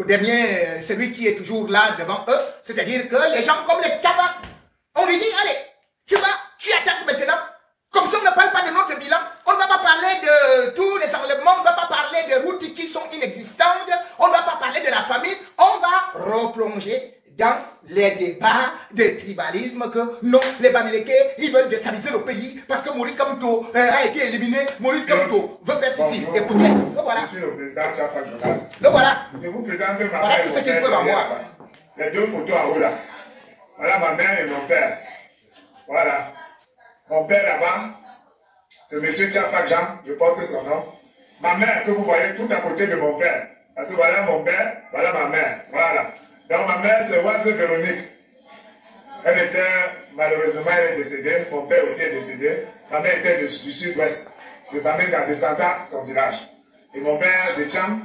le dernier, celui qui est toujours là devant eux, c'est-à-dire que les gens comme les cafards, on lui dit, allez, tu attaques maintenant. Comme ça, on ne parle pas de notre bilan. On ne va pas parler de tous les enlèvements, on ne va pas parler de routes qui sont inexistantes, on ne va pas parler de la famine, on va replonger dans les débats de tribalisme que non, les Bamileke, ils veulent déstabiliser le pays parce que Maurice Kamto a été éliminé, Maurice Kamto veut faire ceci. Écoutez, le voilà. Monsieur le président Tchafa Jonas. Le voilà. Je vous présente ma Voilà mère tout et ce mon qu'ils père peuvent avoir. derrière. Les deux photos en haut là. Voilà ma mère et mon père. Voilà. Mon père là-bas, c'est monsieur Tchafa Jean, je porte son nom. Ma mère que vous voyez tout à côté de mon père. Parce que voilà mon père, voilà ma mère. Voilà. Donc ma mère c'est Oise Véronique. Elle était, malheureusement, elle est décédée. Mon père aussi est décédé. Ma mère était du sud-ouest, de Bamenda, de Santa, son village. Et mon père de Tcham,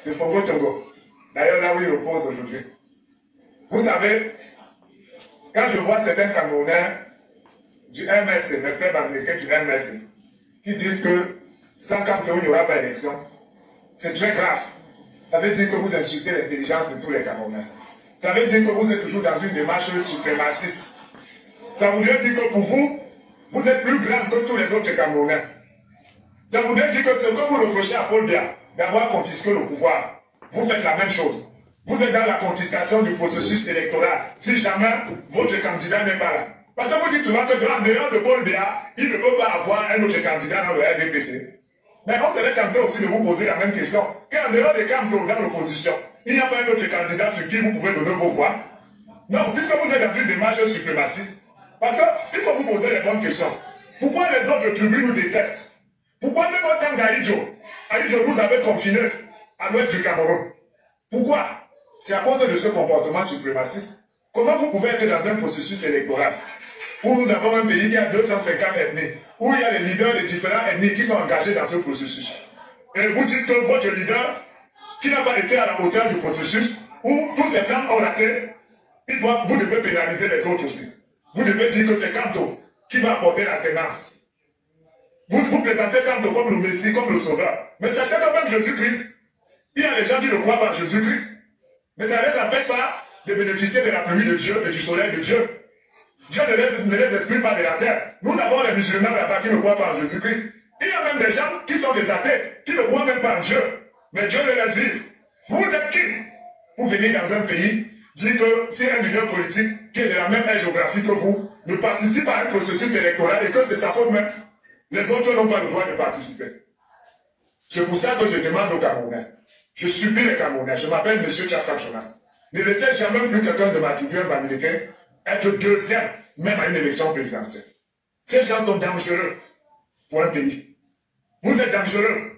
de Fongo Tongo. D'ailleurs, là où il repose aujourd'hui. Vous savez, quand je vois certains Camerounais du MSC, mes frères américains du MSC, qui disent que sans Cameroun, il n'y aura pas d'élection, c'est très grave. Ça veut dire que vous insultez l'intelligence de tous les Camerounais. Ça veut dire que vous êtes toujours dans une démarche suprémaciste. Ça voudrait dire que pour vous, vous êtes plus grand que tous les autres Camerounais. Ça voudrait dire que ce que vous reprochez à Paul Biya d'avoir confisqué le pouvoir, vous faites la même chose. Vous êtes dans la confiscation du processus électoral si jamais votre candidat n'est pas là. Parce que vous dites souvent que en dehors de Paul Biya, il ne peut pas avoir un autre candidat dans le RDPC. Mais on serait tenté aussi de vous poser la même question. Qu'en dehors des Cameroun dans l'opposition, il n'y a pas un autre candidat sur qui vous pouvez donner vos voix? Non, puisque vous êtes dans une démarche suprémaciste. Parce qu'il faut vous poser les bonnes questions. Pourquoi les autres tribus nous détestent? Pourquoi même au temps d'Aïdjo, Aïdjo nous avait confinés à l'ouest du Cameroun? Pourquoi? C'est à cause de ce comportement suprémaciste. Comment vous pouvez être dans un processus électoral où nous avons un pays qui a 250 ethnies, où il y a les leaders des différentes ethnies qui sont engagés dans ce processus? Et vous dites que votre leader, qui n'a pas été à la hauteur du processus, où tous ces plans ont raté, vous devez pénaliser les autres aussi. Vous devez dire que c'est Kamto qui va apporter la tenance. Vous vous présentez Kamto comme le Messie, comme le Sauveur. Mais sachez que même Jésus-Christ, il y a des gens qui ne croient pas en Jésus-Christ. Mais ça ne les empêche pas de bénéficier de la pluie de Dieu et du soleil de Dieu. Dieu ne les exclut pas de la terre. Nous avons les musulmans là-bas qui ne croient pas en Jésus-Christ. Il y a même des gens qui sont des athées, qui ne croient même pas en Dieu. Mais Dieu les laisse vivre. Vous êtes qui pour venir dans un pays, dire que si un leader politique qui est de la même géographie que vous ne participe à un processus électoral et que c'est sa faute même, les autres n'ont pas le droit de participer. C'est pour ça que je demande aux Camerounais, je supplie les Camerounais, je m'appelle M. Tchafa Jonas, ne laissez jamais plus quelqu'un de ma tribu américain être deuxième, même à une élection présidentielle. Ces gens sont dangereux pour un pays. Vous êtes dangereux.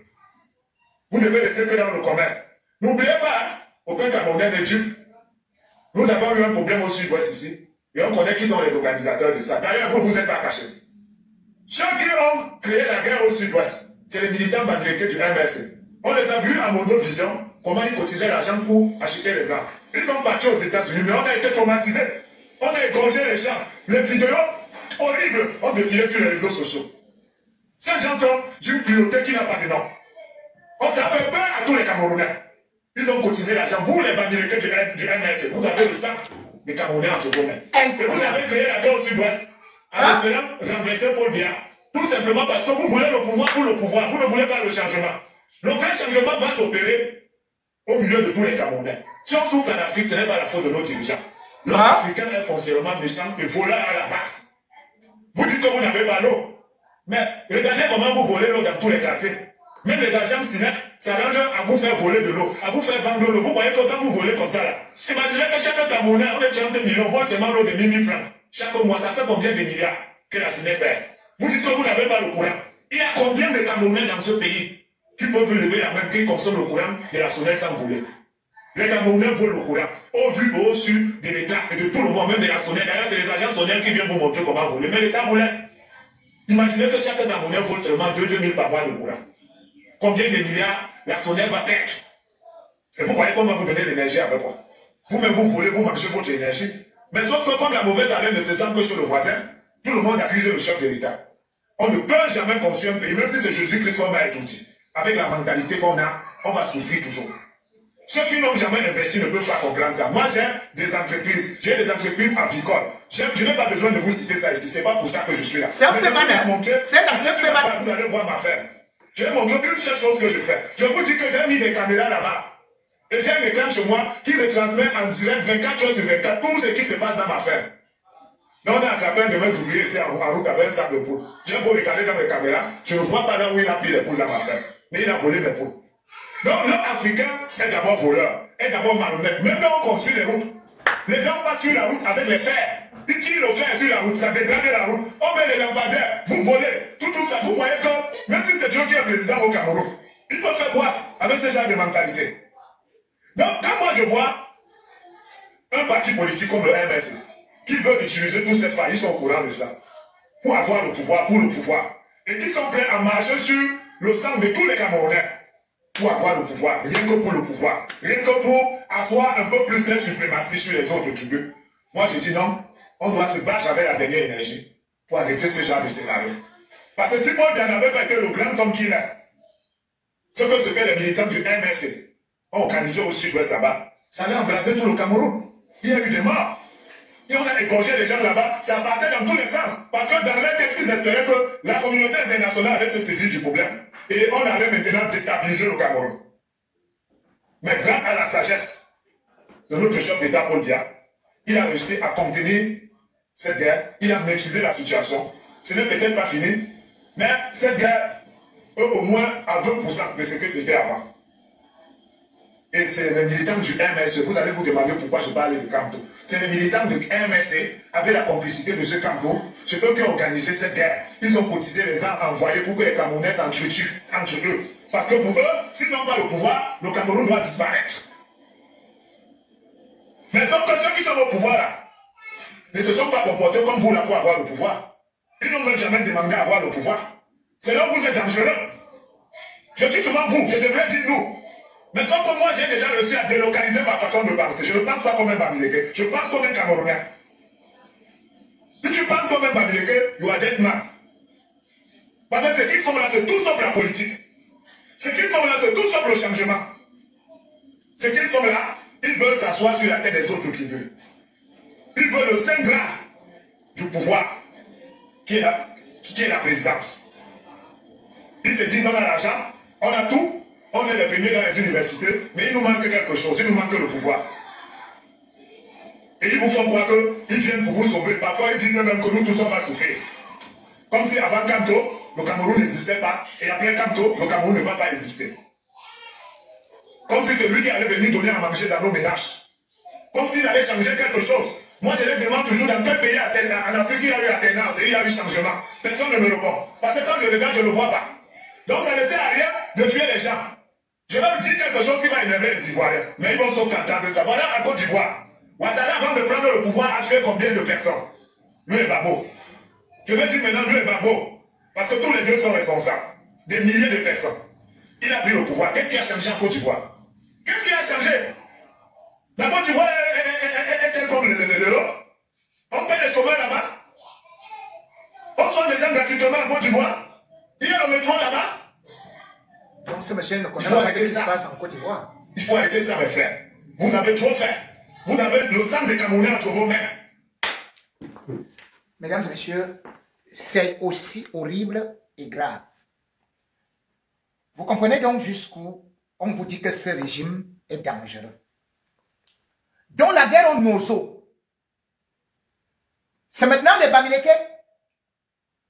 Vous ne devez rester que dans le commerce. N'oubliez pas, aucun Camerounais n'est dupe. Nous avons eu un problème au sud-ouest ici, et on connaît qui sont les organisateurs de ça. D'ailleurs, vous ne vous êtes pas cachés. Ceux qui ont créé la guerre au sud-ouest, c'est les militants bandélégués du MSC. On les a vus à Monovision, comment ils cotisaient l'argent pour acheter les armes. Ils sont partis aux États-Unis, mais on a été traumatisés. On a égorgé les gens. Les vidéos horribles ont défilé sur les réseaux sociaux. Ces gens sont d'une cruauté qui n'a pas de nom. On s'est fait peur à tous les Camerounais. Ils ont cotisé l'argent. Vous, les bandélégués du MSC, vous avez le sang des Camerounais entre vos mains. Et vous avez créé la guerre au sud-ouest en espérant renverser Paul Biya. Tout simplement parce que vous voulez le pouvoir pour le pouvoir. Vous ne voulez pas le changement. Le vrai changement va s'opérer au milieu de tous les Camerounais. Si on souffre en Afrique, ce n'est pas la faute de nos dirigeants. L'homme africain est foncièrement méchant et voleur à la base. Vous dites que vous n'avez pas l'eau. Mais regardez comment vous volez l'eau dans tous les quartiers. Même les agents SINEC s'arrangent à vous faire voler de l'eau, à vous faire vendre l'eau. Vous voyez que quand vous volez comme ça, là, imaginez que chaque Camerounais, on est 30 millions, on voit seulement l'eau de 1000 francs. Chaque mois, ça fait combien de milliards que la SINEC perd? Vous dites que vous n'avez pas le courant. Il y a combien de Camerounais dans ce pays qui peuvent lever la main, qui consomment le courant de la SONEL sans voler? Les Camerounais volent le courant, au vu et au su de l'État et de tout le monde, même de la SONEL. D'ailleurs, c'est les agents SONEL qui viennent vous montrer comment voler. Mais l'État vous laisse. Imaginez que chaque Camerounais vole seulement 2 000 par mois de courant. Combien de milliards la SONEL va perdre? Et vous voyez comment vous donnez l'énergie avec quoi? Vous-même, vous volez, vous mangez votre énergie. Mais sauf que comme la mauvaise haleine ne se sent que chez le voisin, tout le monde accuse le chef de l'État. On ne peut jamais construire un pays, même si c'est Jésus-Christ qu'on va être outil. Avec la mentalité qu'on a, on va souffrir toujours. Ceux qui n'ont jamais investi ne peuvent pas comprendre ça. Moi, j'ai des entreprises avicoles. Je n'ai pas besoin de vous citer ça ici. C'est pas pour ça que je suis là. C'est un phénomène. C'est un phénomène. Vous allez voir ma ferme. Je vais montrer une seule chose que je fais. Je vous dis que j'ai mis des caméras là-bas. Et j'ai un écran chez moi qui retransmet en direct 24 heures sur 24 tout ce qui se passe dans ma ferme. Là, on est attrapé de mes ouvriers ici en route avec un sac de poules. J'ai beau regarder dans les caméras, je ne vois pas là où il a pris les poules dans ma ferme. Mais il a volé mes poules. Donc, l'homme africain est d'abord voleur, est d'abord malhonnête. Même quand on construit les routes, les gens passent sur la route avec les fers. Ils tirent le fer sur la route, ça dégrade la route. On met les lampadaires, vous volez, tout ça. Vous voyez que, même si c'est Dieu qui est président au Cameroun, il peut faire quoi avec ce genre de mentalité? Donc, quand moi je vois un parti politique comme le MSC, qui veut utiliser tous ces failles, ils sont au courant de ça, pour avoir le pouvoir, pour le pouvoir, et qui sont prêts à marcher sur le sang de tous les Camerounais, pour avoir le pouvoir, rien que pour le pouvoir, rien que pour asseoir un peu plus de suprématie sur les autres tribus. Moi je dis non, on doit se battre avec la dernière énergie pour arrêter ce genre de scénario. Parce que si Paul Biya n'avait pas été le grand homme qu'il est, ce que les militants du MSC ont organisé au sud-ouest là-bas, ça allait embraser tout le Cameroun. Il y a eu des morts. Et on a égorgé les gens là-bas, ça partait dans tous les sens. Parce que dans leur tête, ils espéraient que la communauté internationale allait se saisir du problème. Et on allait maintenant déstabiliser le Cameroun. Mais grâce à la sagesse de notre chef d'État Paul Biya, il a réussi à contenir cette guerre, il a maîtrisé la situation. Ce n'est peut-être pas fini, mais cette guerre est au moins à 20% de ce que c'était avant. Et c'est les militants du MSC, vous allez vous demander pourquoi je parle de Kamto. C'est les militants du MSC, avec la complicité de ce Kamto, c'est eux qui ont organisé cette guerre. Ils ont cotisé les armes envoyées pour que les Camerounais s'entretuent entre eux. Parce que pour eux, s'ils n'ont pas le pouvoir, le Cameroun doit disparaître. Mais sauf que ceux qui sont au pouvoir là, ne se sont pas comportés comme vous là pour avoir le pouvoir. Ils n'ont même jamais demandé à avoir le pouvoir. C'est là où vous êtes dangereux. Je dis souvent vous, je devrais dire nous. Mais sauf que moi, j'ai déjà réussi à délocaliser ma façon de penser. Je ne pense pas comme un Bamileke, je pense comme un Camerounais. Si tu penses comme un Bamileke, you are dead man. Parce que ce qu'ils font là, c'est tout sauf la politique. Ce qu'ils font là, c'est tout sauf le changement. Ce qu'ils font là, ils veulent s'asseoir sur la tête des autres tribus. Ils veulent le saint grade du pouvoir, qui est la présidence. Ils se disent, on a l'argent, on a tout. On est les premiers dans les universités, mais il nous manque quelque chose, il nous manque le pouvoir. Et ils vous font croire qu'ils viennent pour vous sauver. Parfois, ils disent même que nous tous on va souffrir. Comme si avant Kamto, le Cameroun n'existait pas, et après Kamto, le Cameroun ne va pas exister. Comme si c'est lui qui allait venir donner à manger dans nos ménages. Comme s'il allait changer quelque chose. Moi, je les demande toujours dans quel pays en Afrique il y a eu alternance et il y a eu changement. Personne ne me répond. Parce que quand je regarde, je ne le vois pas. Donc ça ne sert à rien de tuer les gens. Je vais vous dire quelque chose qui va énerver les Ivoiriens. Mais ils vont se contenter de ça. Voilà en Côte d'Ivoire. Ouattara, avant de prendre le pouvoir, a tué combien de personnes? Lui est Babo. Je vais dire maintenant, lui est Babo. Parce que tous les deux sont responsables. Des milliers de personnes. Il a pris le pouvoir. Qu'est-ce qui a changé en Côte d'Ivoire? Qu'est-ce qui a changé? La Côte d'Ivoire est telle comme l'Europe. On paie les chômeurs là-bas. On soigne les gens gratuitement en Côte d'Ivoire. Il y a le métro là-bas. Donc ce monsieur ne connaît pas ce qui se passe en Côte d'Ivoire. Il faut arrêter ça, mes frères. Vous avez trop fait. Vous avez le sang des Camerounais entre vos mains. Mesdames et messieurs, c'est aussi horrible et grave. Vous comprenez donc jusqu'où on vous dit que ce régime est dangereux. Donc la guerre au Nozo, c'est maintenant les Bamileke.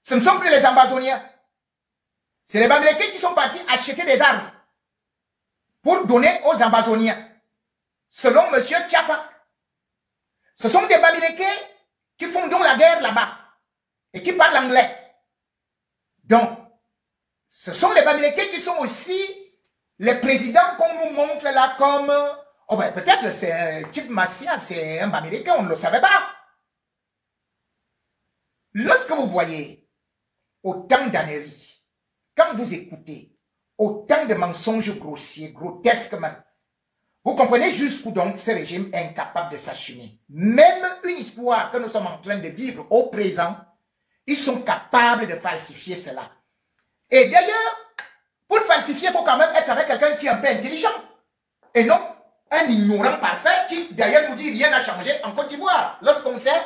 Ce ne sont plus les Ambazoniens. C'est les Bamileke qui sont partis acheter des armes pour donner aux Ambazoniens. Selon M. Tchafa, ce sont des Bamileke qui font donc la guerre là-bas et qui parlent anglais. Donc, ce sont les Bamileke qui sont aussi les présidents qu'on nous montre là comme... Oh ben, peut-être c'est un type martial, c'est un Bamileke, on ne le savait pas. Lorsque vous voyez autant d'âneries, quand vous écoutez autant de mensonges grossiers, grotesques même, vous comprenez jusqu'où donc ce régime est incapable de s'assumer. Même une histoire que nous sommes en train de vivre au présent, ils sont capables de falsifier cela. Et d'ailleurs, pour falsifier, il faut quand même être avec quelqu'un qui est un peu intelligent. Et non, un ignorant parfait qui d'ailleurs nous dit rien n'a changé en Côte d'Ivoire. Lorsqu'on sait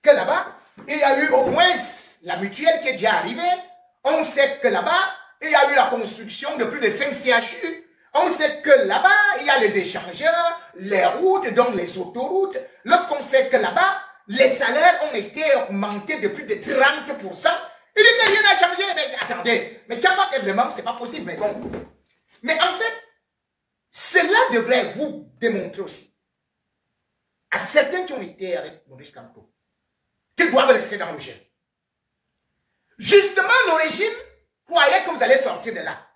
que là-bas, il y a eu au moins la mutuelle qui est déjà arrivée. On sait que là-bas, il y a eu la construction de plus de 5 CHU. On sait que là-bas, il y a les échangeurs, les routes, donc les autoroutes. Lorsqu'on sait que là-bas, les salaires ont été augmentés de plus de 30%. Il dit que rien n'a changé. Mais attendez, mais Tchafak, vraiment, c'est pas possible. Mais bon. Mais en fait, cela devrait vous démontrer aussi, à certains qui ont été avec Maurice Kamto, qu'ils doivent rester dans le jeu. Justement, le régime croyait que vous allez sortir de là.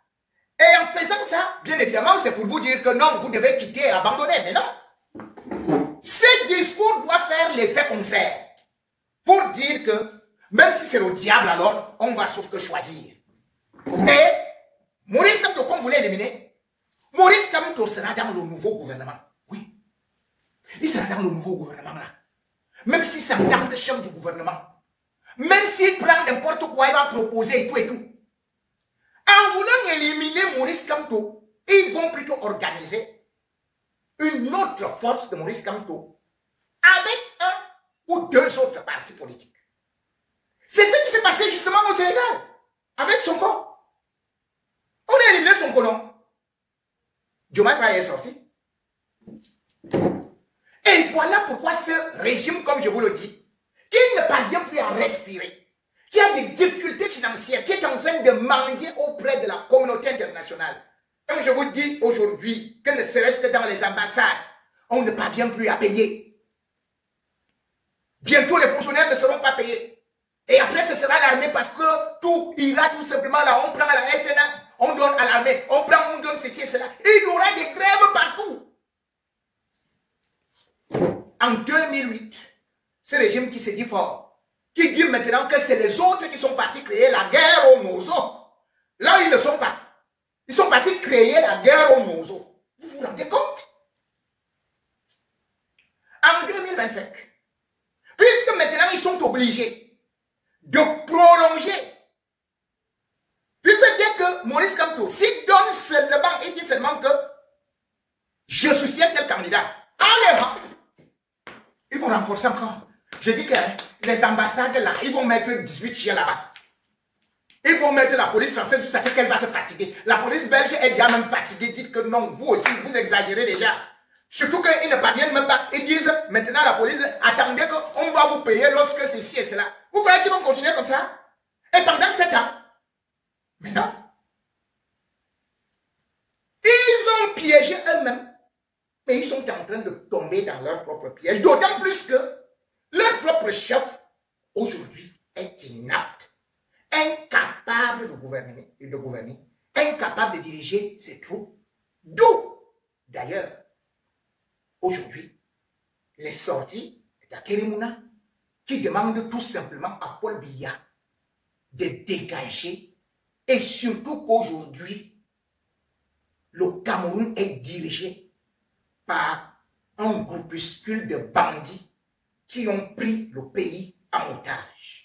Et en faisant ça, bien évidemment, c'est pour vous dire que non, vous devez quitter et abandonner. Mais non. Ce discours doit faire l'effet contraire. Pour dire que, même si c'est le diable, alors, on va sauf que choisir. Et, Maurice Kamto, comme vous l'éliminez, Maurice Kamto sera dans le nouveau gouvernement. Oui. Il sera dans le nouveau gouvernement là. Même si c'est en tant que chef du gouvernement. Même s'il prend n'importe quoi, il va proposer et tout et tout. En voulant éliminer Maurice Kamto, ils vont plutôt organiser une autre force de Maurice Kamto avec un ou deux autres partis politiques. C'est ce qui s'est passé justement au Sénégal avec Sonko. On a éliminé Sonko, non? Diomaye Faye est sorti. Et voilà pourquoi ce régime, comme je vous le dis, qui ne parvient plus à respirer, qui a des difficultés financières, qui est en train de mendier auprès de la communauté internationale. Comme je vous dis aujourd'hui, que ne serait-ce que dans les ambassades, on ne parvient plus à payer. Bientôt, les fonctionnaires ne seront pas payés. Et après, ce sera l'armée parce que tout ira tout simplement là. On prend à la SNA, on donne à l'armée, on donne ceci et cela. Et il y aura des grèves partout. En 2008, ce régime qui se dit fort, qui dit maintenant que c'est les autres qui sont partis créer la guerre aux Mozo. Là, ils ne sont pas. Ils sont partis créer la guerre aux Mozo. Vous vous rendez compte? En 2025, puisque maintenant ils sont obligés de prolonger, puisque dès que Maurice Kamto, s'il donne seulement, il dit seulement que je soutiens tel candidat, allez, ils vont renforcer encore. Je dis que les ambassades là, ils vont mettre 18 chiens là-bas. Ils vont mettre la police française, vous savez qu'elle va se fatiguer. La police belge est déjà même fatiguée. Dites que non, vous aussi, vous exagérez déjà. Surtout qu'ils ne parviennent même pas. Ils disent, maintenant la police, attendez qu'on va vous payer lorsque ceci et cela. Vous croyez qu'ils vont continuer comme ça? Et pendant 7 ans, mais non. Ils ont piégé eux-mêmes. Mais ils sont en train de tomber dans leur propre piège. D'autant plus que leur propre chef, aujourd'hui, est inapte, incapable de gouverner, incapable de diriger ses troupes. D'où, d'ailleurs, aujourd'hui, les sorties d'Akerimuna qui demandent tout simplement à Paul Biya de dégager et surtout qu'aujourd'hui, le Cameroun est dirigé par un groupuscule de bandits qui ont pris le pays en otage.